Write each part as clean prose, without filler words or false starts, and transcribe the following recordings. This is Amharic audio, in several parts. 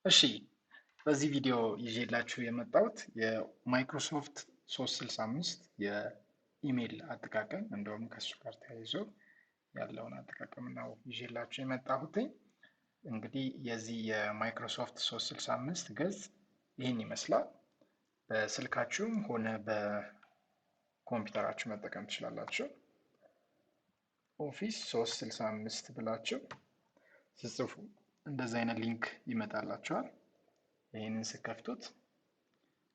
እሺ በዚህ ቪዲዮ ይዤላችሁ የመጣሁት የማይክሮሶፍት 365 የኢሜል አጠቃቀም እንደውም ከሱ ጋር ተያይዞ ያለውን አጠቃቀም ነው ይዤላችሁ የመጣሁት። እንግዲህ የዚህ የማይክሮሶፍት 365 ገጽ ይህን ይመስላል። በስልካችሁም ሆነ በኮምፒውተራችሁ መጠቀም ትችላላችሁ። ኦፊስ 365 ብላችሁ ስጽፉ እንደዚህ አይነት ሊንክ ይመጣላችኋል። ይህንን ስከፍቱት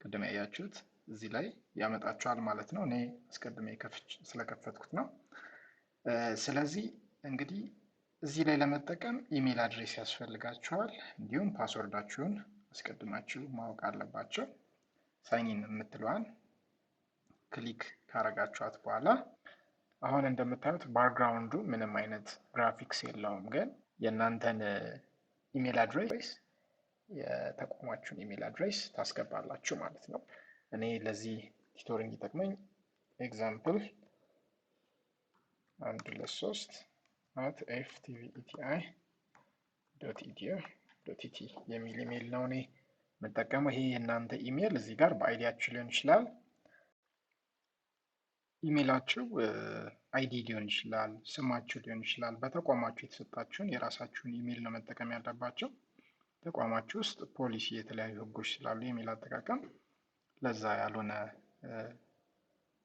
ቅድም ያያችሁት እዚህ ላይ ያመጣችኋል ማለት ነው። እኔ አስቀድሜ ስለከፈትኩት ነው። ስለዚህ እንግዲህ እዚህ ላይ ለመጠቀም ኢሜል አድሬስ ያስፈልጋችኋል። እንዲሁም ፓስወርዳችሁን አስቀድማችሁ ማወቅ አለባቸው። ሳይኒን የምትለዋን ክሊክ ካረጋችኋት በኋላ አሁን እንደምታዩት ባክግራውንዱ ምንም አይነት ግራፊክስ የለውም፣ ግን የእናንተን ኢሜል አድሬስ የተቋማችሁን ኢሜል አድሬስ ታስገባላችሁ ማለት ነው። እኔ ለዚህ ቲቶር እንዲጠቅመኝ ኤግዛምፕል 123@ftveiti.edu.ኢቲ የሚል ኢሜል ነው እኔ የምጠቀመው። ይሄ የእናንተ ኢሜል እዚህ ጋር በአይዲያችሁ ሊሆን ይችላል። ኢሜላችሁ አይዲ ሊሆን ይችላል፣ ስማችሁ ሊሆን ይችላል። በተቋማችሁ የተሰጣችሁን የራሳችሁን ኢሜል ነው መጠቀም ያለባቸው። ተቋማችሁ ውስጥ ፖሊሲ የተለያዩ ህጎች ስላሉ ኢሜል አጠቃቀም ለዛ ያልሆነ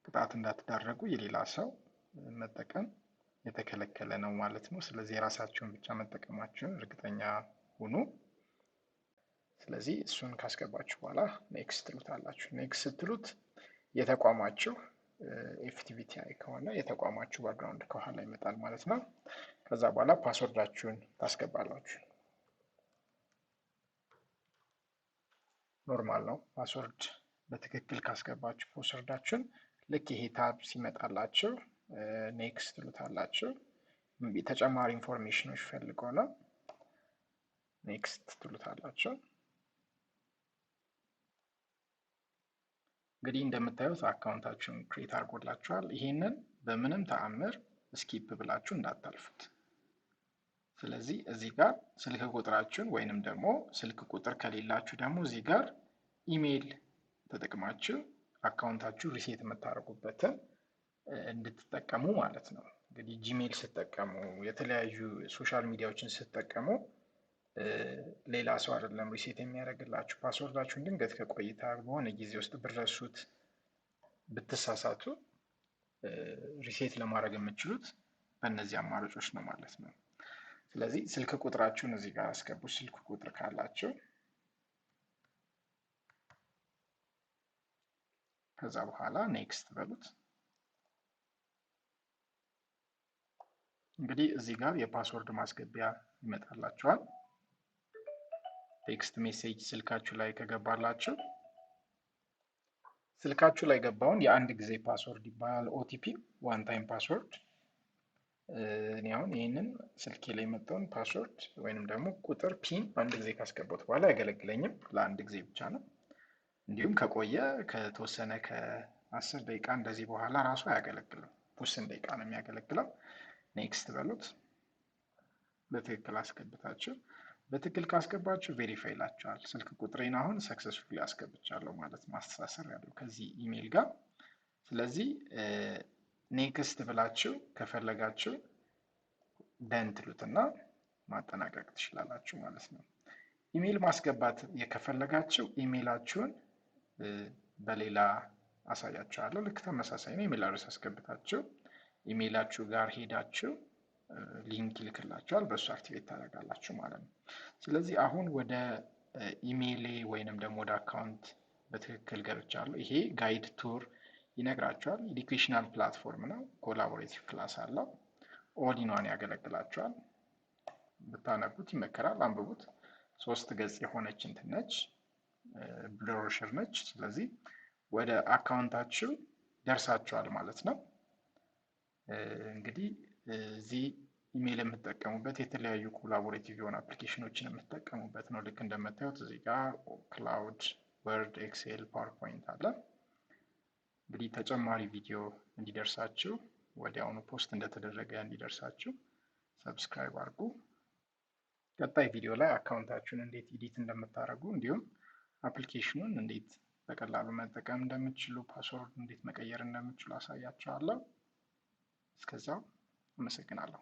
ቅጣት እንዳትዳረጉ የሌላ ሰው መጠቀም የተከለከለ ነው ማለት ነው። ስለዚህ የራሳችሁን ብቻ መጠቀማችሁን እርግጠኛ ሁኑ። ስለዚህ እሱን ካስገባችሁ በኋላ ኔክስት ትሉታላችሁ። ኔክስት ስትሉት የተቋማችሁ ኤፍቲቪቲአይ ከሆነ የተቋማችሁ ባክግራውንድ ከኋላ ይመጣል ማለት ነው። ከዛ በኋላ ፓስወርዳችሁን ታስገባላችሁ። ኖርማል ነው። ፓስወርድ በትክክል ካስገባችሁ ፓስወርዳችሁን ልክ ይሄ ታብ ሲመጣላችሁ ኔክስት ትሉታላችሁ። ተጨማሪ ኢንፎርሜሽኖች ፈልገው ነው ኔክስት ትሉታላችሁ። እንግዲህ እንደምታዩት አካውንታችሁን ክሬት አድርጎላችኋል። ይሄንን በምንም ተአምር ስኪፕ ብላችሁ እንዳታልፉት። ስለዚህ እዚህ ጋር ስልክ ቁጥራችሁን ወይንም ደግሞ ስልክ ቁጥር ከሌላችሁ ደግሞ እዚህ ጋር ኢሜይል ተጠቅማችሁ አካውንታችሁ ሪሴት የምታደርጉበትን እንድትጠቀሙ ማለት ነው። እንግዲህ ጂሜል ስትጠቀሙ፣ የተለያዩ ሶሻል ሚዲያዎችን ስትጠቀሙ ሌላ ሰው አይደለም ሪሴት የሚያደርግላችሁ። ፓስወርዳችሁን ድንገት ከቆይታ በሆነ ጊዜ ውስጥ ብትረሱት፣ ብትሳሳቱ ሪሴት ለማድረግ የምትችሉት በእነዚህ አማራጮች ነው ማለት ነው። ስለዚህ ስልክ ቁጥራችሁን እዚህ ጋር አስገቡ። ስልክ ቁጥር ካላችሁ ከዛ በኋላ ኔክስት በሉት። እንግዲህ እዚህ ጋር የፓስወርድ ማስገቢያ ይመጣላችኋል። ቴክስት ሜሴጅ ስልካችሁ ላይ ከገባላችሁ ስልካችሁ ላይ ገባውን የአንድ ጊዜ ፓስወርድ ይባላል። ኦቲፒ ዋን ታይም ፓስወርድ። እኔ አሁን ይህንን ስልኬ ላይ የመጣውን ፓስወርድ ወይንም ደግሞ ቁጥር ፒን አንድ ጊዜ ካስገባሁት በኋላ አያገለግለኝም፣ ለአንድ ጊዜ ብቻ ነው። እንዲሁም ከቆየ ከተወሰነ ከ10 ደቂቃ እንደዚህ በኋላ ራሱ አያገለግልም። ውስን ደቂቃ ነው የሚያገለግለው። ኔክስት በሉት። በትክክል አስገብታችሁ በትክክል ካስገባችሁ ቬሪፋይ ይላችኋል። ስልክ ቁጥሬን አሁን ሰክሰስፉሊ አስገብቻለሁ ማለት ማስተሳሰር ያለው ከዚህ ኢሜል ጋር። ስለዚህ ኔክስት ብላችሁ ከፈለጋችሁ ደን ትሉትና ማጠናቀቅ ትችላላችሁ ማለት ነው። ኢሜል ማስገባት የከፈለጋችሁ ኢሜላችሁን በሌላ አሳያችኋለሁ። ልክ ተመሳሳይ ነው። ኢሜል አድሬስ አስገብታችሁ ኢሜላችሁ ጋር ሄዳችሁ ሊንክ ይልክላችኋል። በእሱ አክቲቬት ታደርጋላችሁ ማለት ነው። ስለዚህ አሁን ወደ ኢሜይሌ ወይንም ደግሞ ወደ አካውንት በትክክል ገብቻለሁ። ይሄ ጋይድ ቱር ይነግራችኋል። ኤዱኬሽናል ፕላትፎርም ነው። ኮላቦሬቲቭ ክላስ አለው። ኦል ኢን ዋን ያገለግላችኋል። ብታነቡት ይመከራል። አንብቡት። 3 ገጽ የሆነች እንትን ነች፣ ብሮሸር ነች። ስለዚህ ወደ አካውንታችሁ ደርሳችኋል ማለት ነው። እንግዲህ እዚህ ኢሜይል የምትጠቀሙበት የተለያዩ ኮላቦሬቲቭ የሆኑ አፕሊኬሽኖችን የምትጠቀሙበት ነው። ልክ እንደምታዩት እዚህ ጋር ክላውድ፣ ወርድ፣ ኤክሴል፣ ፓወርፖይንት አለ። እንግዲህ ተጨማሪ ቪዲዮ እንዲደርሳችሁ ወዲያውኑ ፖስት እንደተደረገ እንዲደርሳችሁ ሰብስክራይብ አድርጉ። ቀጣይ ቪዲዮ ላይ አካውንታችሁን እንዴት ኤዲት እንደምታደርጉ እንዲሁም አፕሊኬሽኑን እንዴት በቀላሉ መጠቀም እንደምትችሉ ፓስወርድ እንዴት መቀየር እንደምትችሉ አሳያችኋለሁ። እስከዛው አመሰግናለሁ።